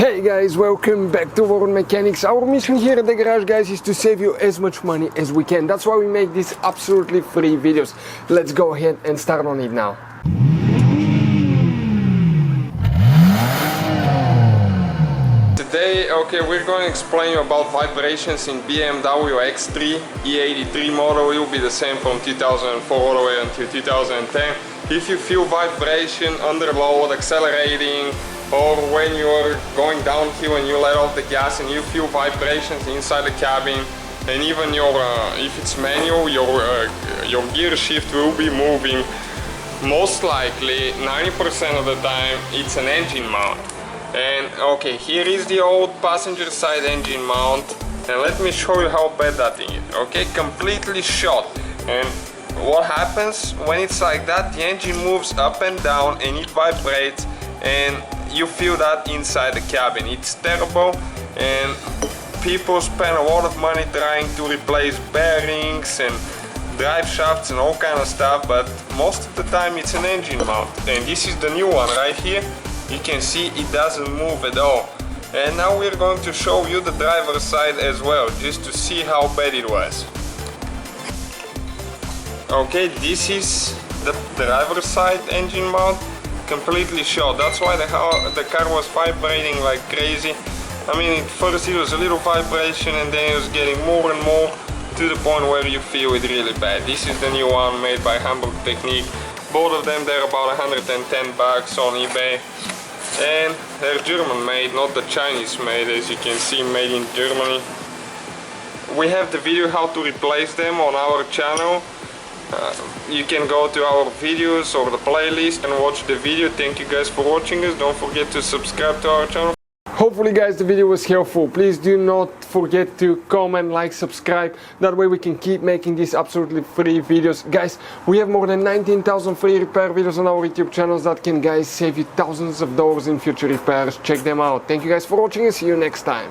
Hey guys, welcome back to World Mechanics. Our mission here at the garage, guys, is to save you as much money as we can. That's why we make these absolutely free videos. Let's go ahead and start on it now. Today, we're going to explain you about vibrations in BMW X3 E83 model. It will be the same from 2004 all the way until 2010. If you feel vibration under load, accelerating, or when you're going downhill and you let off the gas and you feel vibrations inside the cabin, and even your if it's manual, your gear shift will be moving. Most likely 90% of the time it's an engine mount. And okay, here is the old passenger side engine mount, and let me show you how bad that thing is. Okay, completely shot. And what happens when it's like that? The engine moves up and down and it vibrates, and you feel that inside the cabin. It's terrible, and people spend a lot of money trying to replace bearings and drive shafts and all kind of stuff, but most of the time it's an engine mount. And this is the new one right here. You can see it doesn't move at all. And now we're going to show you the driver's side as well, just to see how bad it was. Okay, this is the driver's side engine mount, completely shot. That's why the car was vibrating like crazy. I mean, at first it was a little vibration, and then it was getting more and more to the point where you feel it really bad. This is the new one made by Hamburg Technique. Both of them, they're about 110 bucks on eBay. And they're German made, not the Chinese made, as you can see, made in Germany. We have the video how to replace them on our channel. You can go to our videos or the playlist and watch the video. Thank you guys for watching us. Don't forget to subscribe to our channel. Hopefully guys the video was helpful. Please do not forget to comment, like, subscribe. That way we can keep making these absolutely free videos. Guys, we have more than 19,000 free repair videos on our YouTube channels that can, guys, save you thousands of dollars in future repairs. Check them out. Thank you guys for watching and see you next time.